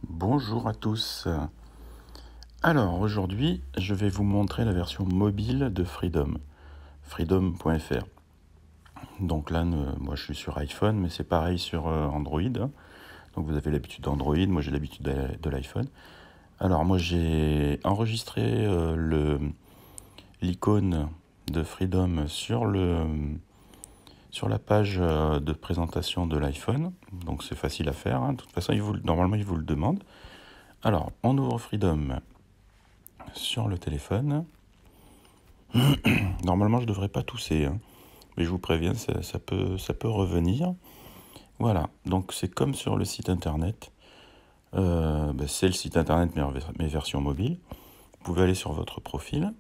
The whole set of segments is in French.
Bonjour à tous. Alors aujourd'hui, je vais vous montrer la version mobile de Freedom, freedom.fr. Donc là, moi je suis sur iPhone, mais c'est pareil sur Android. Donc vous avez l'habitude d'Android, moi j'ai l'habitude de l'iPhone. Alors moi j'ai enregistré l'icône de Freedom sur la page de présentation de l'iPhone. Donc c'est facile à faire, hein. De toute façon, normalement il vous le demande. Alors, on ouvre Freedom sur le téléphone. Normalement, je ne devrais pas tousser, hein, mais je vous préviens, ça peut revenir. Voilà, donc c'est comme sur le site internet. C'est le site internet, mais version mobile. Vous pouvez aller sur votre profil.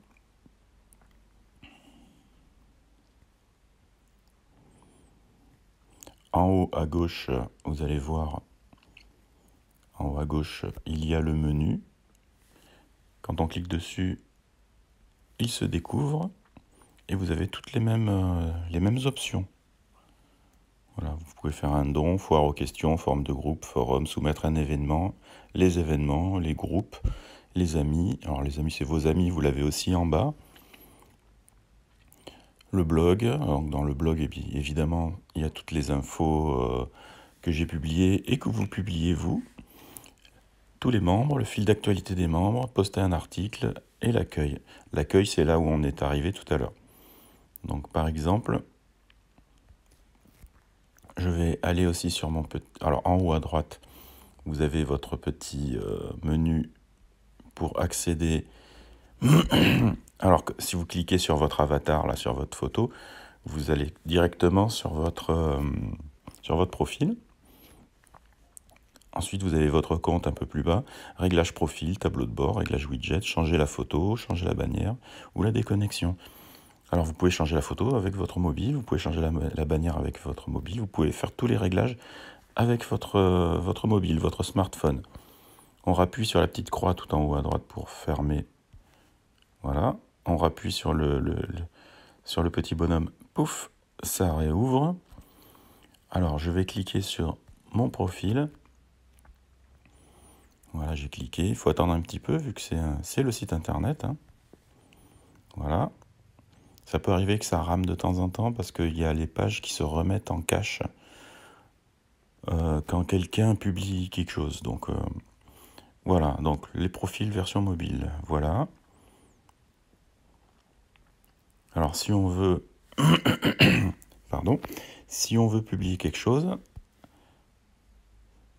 En haut à gauche, vous allez voir, en haut à gauche, il y a le menu. Quand on clique dessus, il se découvre et vous avez toutes les mêmes options. Voilà, vous pouvez faire un don, foire aux questions, forme de groupe, forum, soumettre un événement, les groupes, les amis. Alors les amis, c'est vos amis, vous l'avez aussi en bas. Le blog, alors dans le blog, évidemment, il y a toutes les infos que j'ai publiées et que vous publiez vous. Tous les membres, le fil d'actualité des membres, poster un article et l'accueil. L'accueil, c'est là où on est arrivé tout à l'heure. Donc par exemple, je vais aller aussi sur mon petit... Alors en haut à droite, vous avez votre petit menu pour accéder. Alors que si vous cliquez sur votre avatar, là, sur votre photo, vous allez directement sur votre profil. Ensuite, vous avez votre compte un peu plus bas, réglage profil, tableau de bord, réglage widget, changer la photo, changer la bannière ou la déconnexion. Alors vous pouvez changer la photo avec votre mobile, vous pouvez changer la bannière avec votre mobile, vous pouvez faire tous les réglages avec votre mobile, votre smartphone. On rappuie sur la petite croix tout en haut à droite pour fermer. Voilà, on rappuie sur sur le petit bonhomme, pouf, ça réouvre. Alors je vais cliquer sur mon profil. Voilà, j'ai cliqué, il faut attendre un petit peu vu que c'est le site internet, hein. Voilà, ça peut arriver que ça rame de temps en temps parce qu'il y a les pages qui se remettent en cache quand quelqu'un publie quelque chose. Donc voilà, donc les profils version mobile, voilà. Alors si on veut, pardon, si on veut publier quelque chose,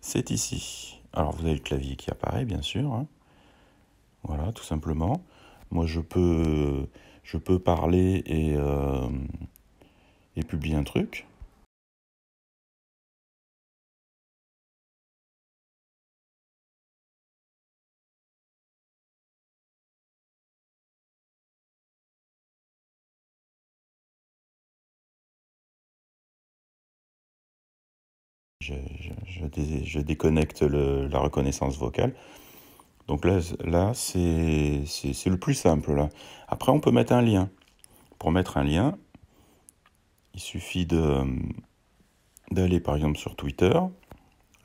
c'est ici. Alors vous avez le clavier qui apparaît, bien sûr, hein. Voilà, tout simplement. Moi, je peux parler et publier un truc. Je déconnecte la reconnaissance vocale. Donc là c'est le plus simple, là. Après, on peut mettre un lien. Pour mettre un lien, il suffit d'aller, par exemple, sur Twitter.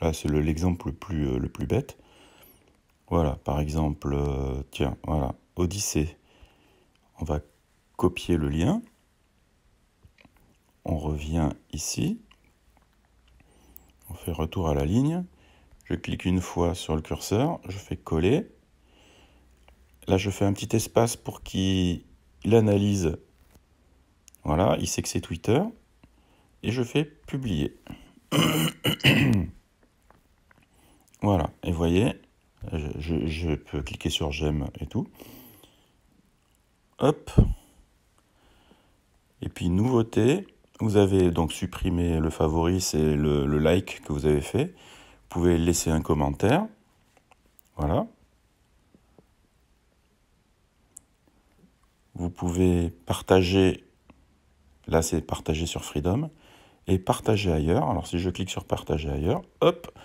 Là, c'est l'exemple le plus bête. Voilà, par exemple, tiens, voilà, Odyssée. On va copier le lien. On revient ici. On fait retour à la ligne. Je clique une fois sur le curseur. Je fais coller. Là, je fais un petit espace pour qu'il analyse. Voilà, il sait que c'est Twitter. Et je fais publier. Voilà, et vous voyez, je peux cliquer sur j'aime et tout. Hop. Et puis nouveauté, vous avez donc supprimé le favori, c'est le like que vous avez fait. Vous pouvez laisser un commentaire. Voilà. Vous pouvez partager, là c'est partager sur Freedom, et partager ailleurs. Alors si je clique sur partager ailleurs, hop,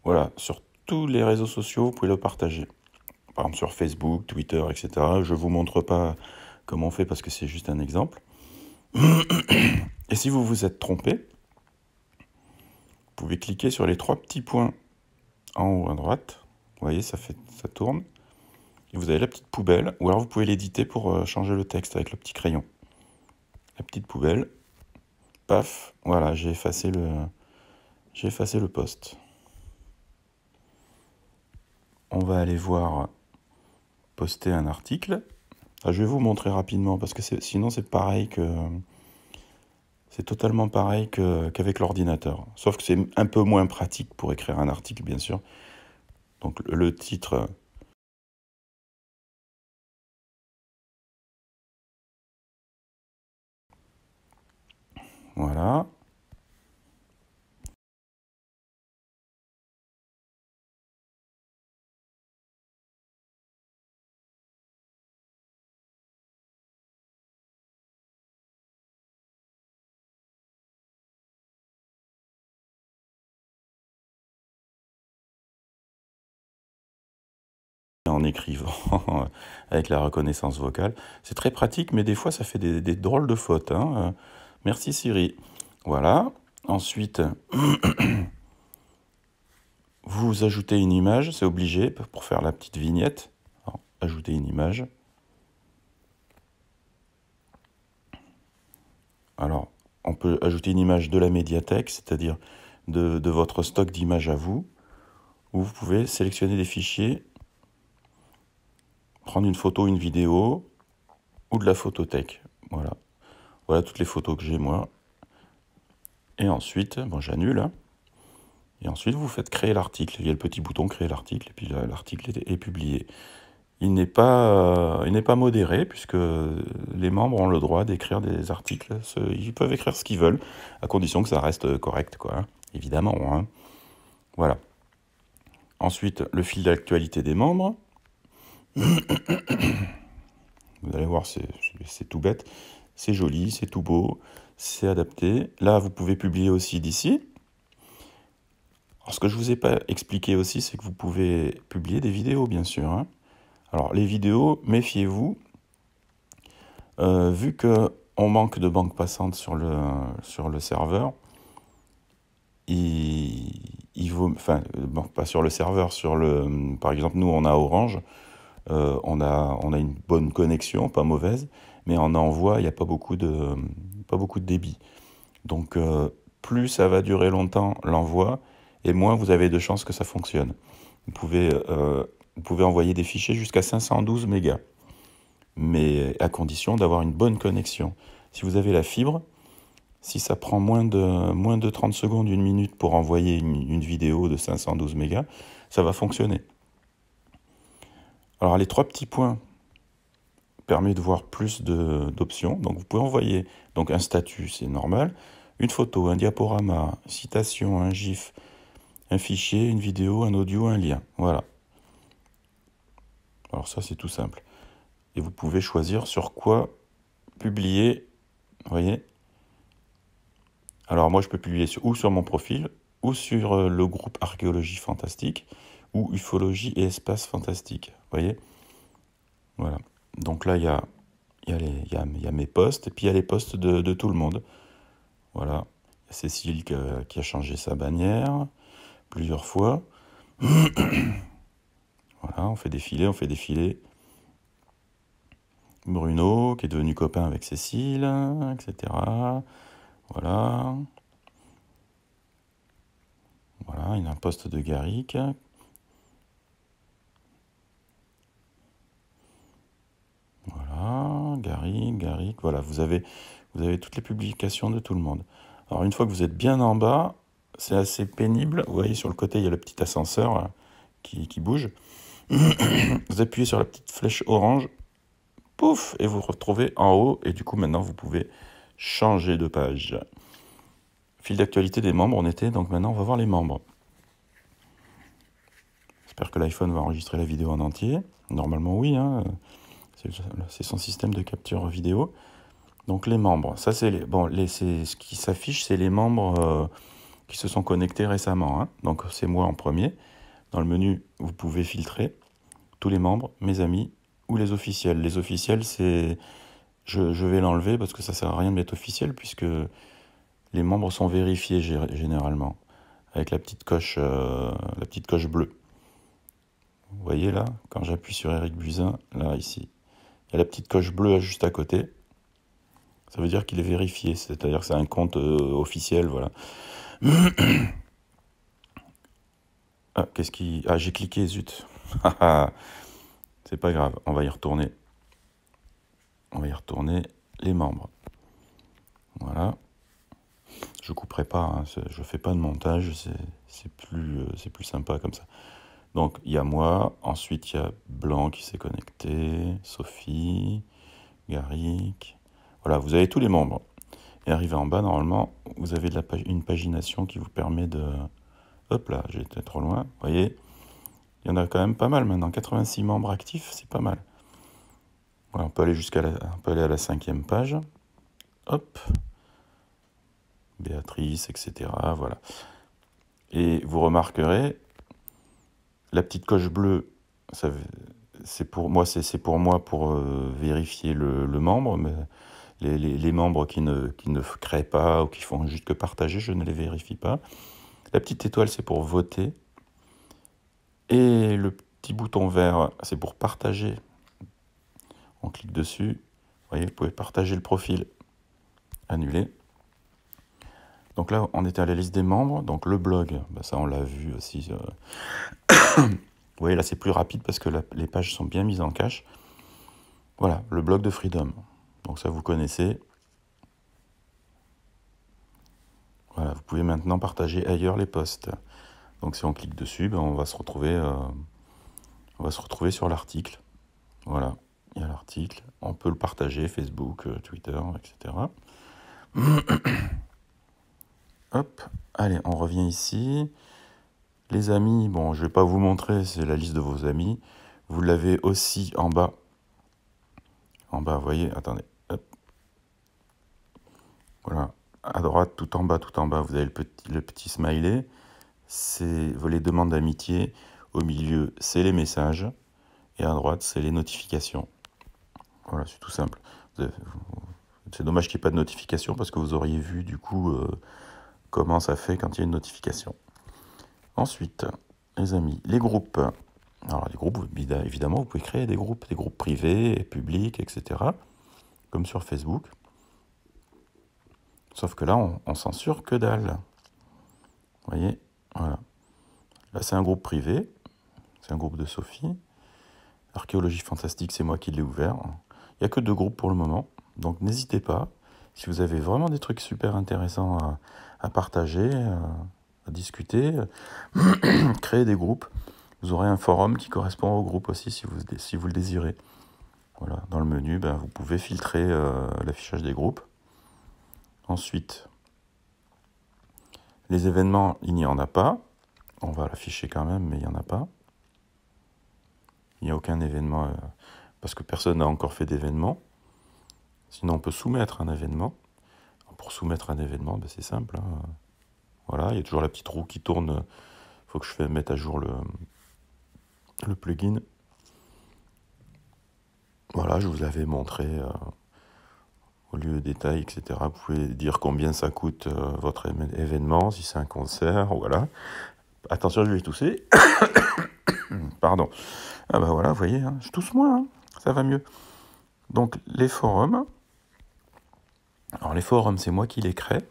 voilà, sur tous les réseaux sociaux, vous pouvez le partager. Par exemple sur Facebook, Twitter, etc. Je ne vous montre pas comment on fait parce que c'est juste un exemple. Et si vous vous êtes trompé, vous pouvez cliquer sur les trois petits points en haut à droite. voyez, ça tourne. Et vous avez la petite poubelle, ou alors vous pouvez l'éditer pour changer le texte avec le petit crayon. La petite poubelle, paf, voilà, j'ai effacé le post. On va aller voir poster un article. Je vais vous montrer rapidement parce que sinon c'est pareil que c'est totalement pareil qu'avec l'ordinateur. Sauf que c'est un peu moins pratique pour écrire un article, bien sûr. Donc le titre. Voilà. En écrivant avec la reconnaissance vocale. C'est très pratique, mais des fois ça fait des drôles de fautes, hein. Merci Siri. Voilà. Ensuite, vous ajoutez une image, c'est obligé pour faire la petite vignette. Alors, ajouter une image. Alors, on peut ajouter une image de la médiathèque, c'est-à-dire de votre stock d'images à vous, où vous pouvez sélectionner des fichiers, prendre une photo, une vidéo, ou de la photothèque. Voilà. Voilà toutes les photos que j'ai moi. Et ensuite, bon, j'annule. Hein. Et ensuite, vous faites créer l'article. Il y a le petit bouton créer l'article, et puis l'article est publié. Il n'est pas modéré, puisque les membres ont le droit d'écrire des articles. Ils peuvent écrire ce qu'ils veulent, à condition que ça reste correct, quoi. Hein. Évidemment. Hein. Voilà. Ensuite, le fil d'actualité des membres. Vous allez voir, c'est tout bête. C'est joli, c'est tout beau, c'est adapté. Là, vous pouvez publier aussi d'ici. Alors, ce que je ne vous ai pas expliqué aussi, c'est que vous pouvez publier des vidéos, bien sûr. Hein. Alors, les vidéos, méfiez-vous. Vu qu'on manque de bande passante sur le serveur, il vaut... Enfin, bon, pas sur le serveur, par exemple, nous, on a Orange. On a une bonne connexion, pas mauvaise, mais en envoi, il n'y a pas beaucoup de débit. Donc, plus ça va durer longtemps l'envoi, et moins vous avez de chances que ça fonctionne. Vous pouvez envoyer des fichiers jusqu'à 512 mégas, mais à condition d'avoir une bonne connexion. Si vous avez la fibre, si ça prend moins de 30 secondes, une minute pour envoyer une vidéo de 512 mégas, ça va fonctionner. Alors les 3 petits points permettent de voir plus d'options. Donc vous pouvez envoyer donc un statut, c'est normal, une photo, un diaporama, une citation, un GIF, un fichier, une vidéo, un audio, un lien. Voilà. Alors ça c'est tout simple. Et vous pouvez choisir sur quoi publier. Vous voyez ? Alors moi je peux publier ou sur mon profil, ou sur le groupe Archéologie Fantastique, ou Ufologie et Espace Fantastique. Vous voyez ? Voilà. Donc là, il y a mes posts, et puis il y a les posts de tout le monde. Voilà. Il y a Cécile qui a changé sa bannière plusieurs fois. Voilà, on fait défiler. Bruno, qui est devenu copain avec Cécile, etc. Voilà. Voilà, il y a un post de Garrick. Voilà, Garrick, voilà, vous avez toutes les publications de tout le monde. Alors une fois que vous êtes bien en bas, c'est assez pénible. Vous voyez sur le côté, il y a le petit ascenseur là, qui bouge. Vous appuyez sur la petite flèche orange, pouf, et vous vous retrouvez en haut. Et du coup, maintenant, vous pouvez changer de page. Fil d'actualité des membres, on était, donc maintenant, on va voir les membres. J'espère que l'iPhone va enregistrer la vidéo en entier. Normalement, oui, hein. C'est son système de capture vidéo. Donc les membres, ça c'est ce qui s'affiche, c'est les membres qui se sont connectés récemment. Hein. Donc c'est moi en premier. Dans le menu, vous pouvez filtrer tous les membres, mes amis ou les officiels. Les officiels, je vais l'enlever parce que ça sert à rien de mettre officiel puisque les membres sont vérifiés généralement avec la petite coche bleue. Vous voyez là, quand j'appuie sur Eric Buzyn, là, ici, il y a la petite coche bleue juste à côté. Ça veut dire qu'il est vérifié, c'est-à-dire que c'est un compte officiel, voilà. Ah, qu'est-ce qui... Ah, j'ai cliqué, zut. C'est pas grave, on va y retourner. On va y retourner les membres. Voilà. Je couperai pas, hein, je fais pas de montage, c'est plus sympa comme ça. Donc il y a moi, ensuite il y a Blanc qui s'est connecté, Sophie, Garrick. Voilà, vous avez tous les membres. Et arrivé en bas, normalement, vous avez une pagination qui vous permet de... Hop là, j'ai été trop loin, vous voyez. Il y en a quand même pas mal maintenant, 86 membres actifs, c'est pas mal. Voilà, on peut aller on peut aller à la 5e page. Hop. Béatrice, etc. Voilà. Et vous remarquerez, la petite coche bleue, c'est pour moi pour vérifier le membre, mais les membres qui ne créent pas ou qui font juste que partager, je ne les vérifie pas. La petite étoile, c'est pour voter. Et le petit bouton vert, c'est pour partager. On clique dessus. Vous voyez, vous pouvez partager le profil. Annuler. Donc là, on était à la liste des membres. Donc le blog, bah ça on l'a vu aussi. Vous voyez, là c'est plus rapide parce que les pages sont bien mises en cache. Voilà, le blog de Freedom. Donc ça vous connaissez. Voilà, vous pouvez maintenant partager ailleurs les posts. Donc si on clique dessus, ben, on va se retrouver sur l'article. Voilà, il y a l'article. On peut le partager, Facebook, Twitter, etc. Hop, allez, on revient ici. Les amis, bon, je ne vais pas vous montrer, c'est la liste de vos amis. Vous l'avez aussi en bas. En bas, vous voyez, attendez. Hop. Voilà, à droite, tout en bas, vous avez le petit smiley. C'est les demandes d'amitié. Au milieu, c'est les messages. Et à droite, c'est les notifications. Voilà, c'est tout simple. C'est dommage qu'il n'y ait pas de notification parce que vous auriez vu du coup comment ça fait quand il y a une notification. Ensuite, les amis, les groupes. Alors les groupes, évidemment, vous pouvez créer des groupes privés, publics, etc. Comme sur Facebook. Sauf que là, on censure que dalle. Vous voyez, voilà. Là, c'est un groupe privé. C'est un groupe de Sophie. Archéologie fantastique, c'est moi qui l'ai ouvert. Il n'y a que 2 groupes pour le moment. Donc n'hésitez pas. Si vous avez vraiment des trucs super intéressants à partager, à discuter, créez des groupes. Vous aurez un forum qui correspond au groupe aussi si vous le désirez. Voilà, dans le menu, ben, vous pouvez filtrer l'affichage des groupes. Ensuite, les événements, il n'y en a pas. On va l'afficher quand même, mais il n'y en a pas. Il n'y a aucun événement, parce que personne n'a encore fait d'événement. Sinon, on peut soumettre un événement. Pour soumettre un événement, ben, c'est simple. Hein. Voilà, il y a toujours la petite roue qui tourne. Il faut que je mette à jour le plugin. Voilà, je vous avais montré au lieu de détails, etc. Vous pouvez dire combien ça coûte votre événement, si c'est un concert, voilà. Attention, je vais tousser. Pardon. Ah bah voilà, vous voyez, hein, je tousse moins, hein, ça va mieux. Donc les forums. Alors les forums, c'est moi qui les crée.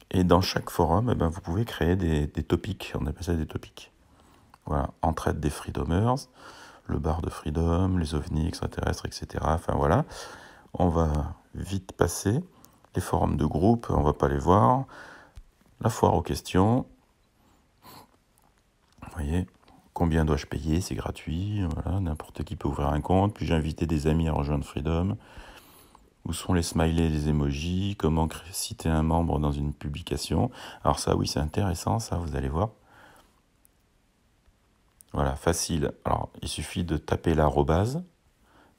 Et dans chaque forum, eh ben, vous pouvez créer des topics. On appelle ça des topics. Voilà, entraide des freedomers, le bar de freedom, les ovnis extraterrestres, etc. Enfin voilà, on va vite passer. Les forums de groupe, on va pas les voir. La foire aux questions. Vous voyez, combien dois-je payer? C'est gratuit. Voilà, n'importe qui peut ouvrir un compte. Puis j'ai invité des amis à rejoindre Freedom. Où sont les smileys et les emojis? Comment citer un membre dans une publication? Alors ça, oui, c'est intéressant, ça, vous allez voir. Voilà, facile. Alors, il suffit de taper l'arrobase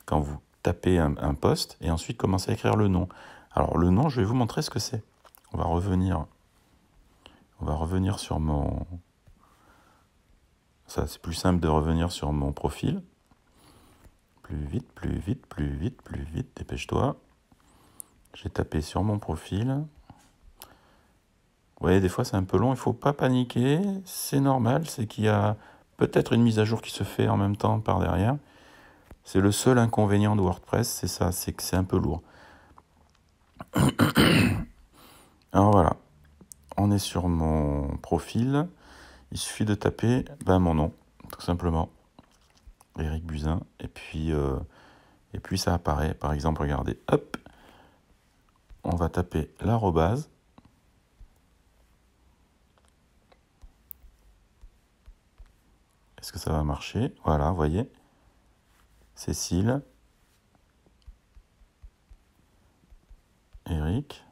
quand vous tapez un post et ensuite commencer à écrire le nom. Alors, le nom, je vais vous montrer ce que c'est. On va revenir sur mon... Ça, c'est plus simple de revenir sur mon profil. Plus vite, plus vite, plus vite, plus vite, dépêche-toi. J'ai tapé sur mon profil. Vous voyez, des fois, c'est un peu long, il ne faut pas paniquer. C'est normal, c'est qu'il y a peut-être une mise à jour qui se fait en même temps par derrière. C'est le seul inconvénient de WordPress, c'est ça, c'est que c'est un peu lourd. Alors voilà, on est sur mon profil. Il suffit de taper mon nom, tout simplement. Eric Buzyn. Et puis ça apparaît. Par exemple, regardez, hop, on va taper l'arrobase. Est-ce que ça va marcher? Voilà, vous voyez. Cécile. Eric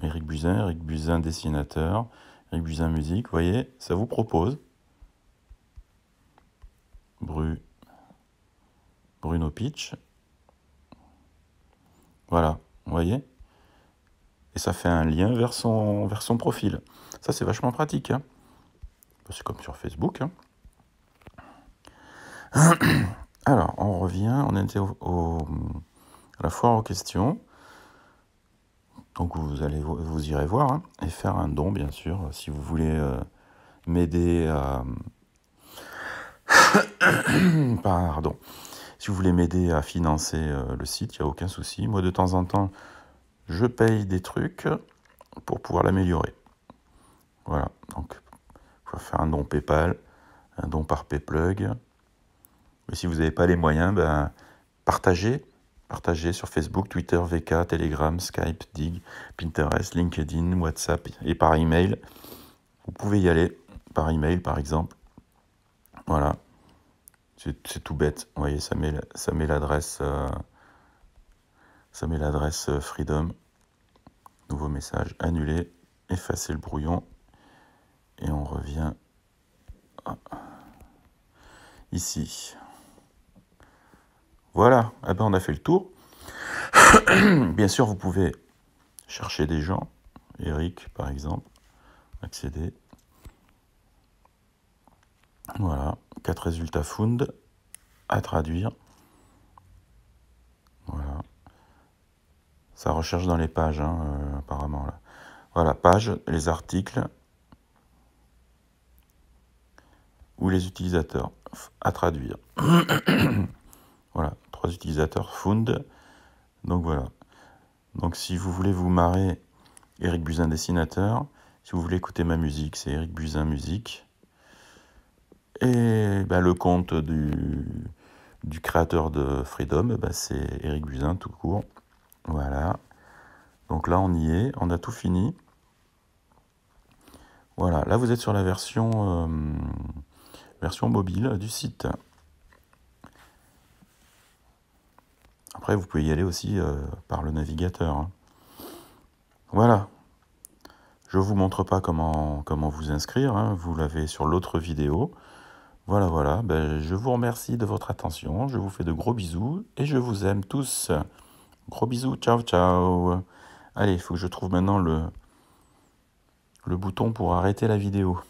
Buzyn dessinateur, Eric Buzyn musique, vous voyez, ça vous propose. Bruno Pitch. Voilà, vous voyez. Et ça fait un lien vers son profil. Ça, c'est vachement pratique. Hein. C'est comme sur Facebook. Hein. Alors, on revient, on était à la foire aux questions. Donc, vous irez voir hein, et faire un don, bien sûr, si vous voulez m'aider à... Pardon. Si vous voulez m'aider à financer le site, il n'y a aucun souci. Moi, de temps en temps, je paye des trucs pour pouvoir l'améliorer. Voilà. Donc, il faut faire un don PayPal, un don par Payplug. Mais si vous n'avez pas les moyens, partagez sur Facebook, Twitter, VK, Telegram, Skype, Dig, Pinterest, LinkedIn, WhatsApp et par email. Vous pouvez y aller par email, par exemple. Voilà. C'est tout bête. Vous voyez, ça met l'adresse Freedom. Nouveau message, annuler, effacer le brouillon. Et on revient ici. Voilà, on a fait le tour. Bien sûr, vous pouvez chercher des gens. Eric, par exemple. Accéder. Voilà, 4 résultats found à traduire. Voilà. Ça recherche dans les pages, apparemment. Là. Voilà, pages, les articles ou les utilisateurs à traduire. Voilà, 3 utilisateurs found. Donc voilà. Donc si vous voulez vous marrer, Eric Buzyn dessinateur. Si vous voulez écouter ma musique, c'est Eric Buzyn musique. Et le compte du créateur de Freedom, c'est Eric Buzyn tout court. Voilà. Donc là, on y est. On a tout fini. Voilà. Là, vous êtes sur la version mobile du site. Après, vous pouvez y aller aussi par le navigateur. Hein. Voilà. Je ne vous montre pas comment vous inscrire. Hein. Vous l'avez sur l'autre vidéo. Voilà. Je vous remercie de votre attention. Je vous fais de gros bisous et je vous aime tous. Gros bisous. Ciao, ciao. Allez, il faut que je trouve maintenant le bouton pour arrêter la vidéo.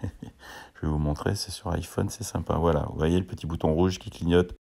Je vais vous montrer, c'est sur iPhone, c'est sympa. Voilà, vous voyez le petit bouton rouge qui clignote.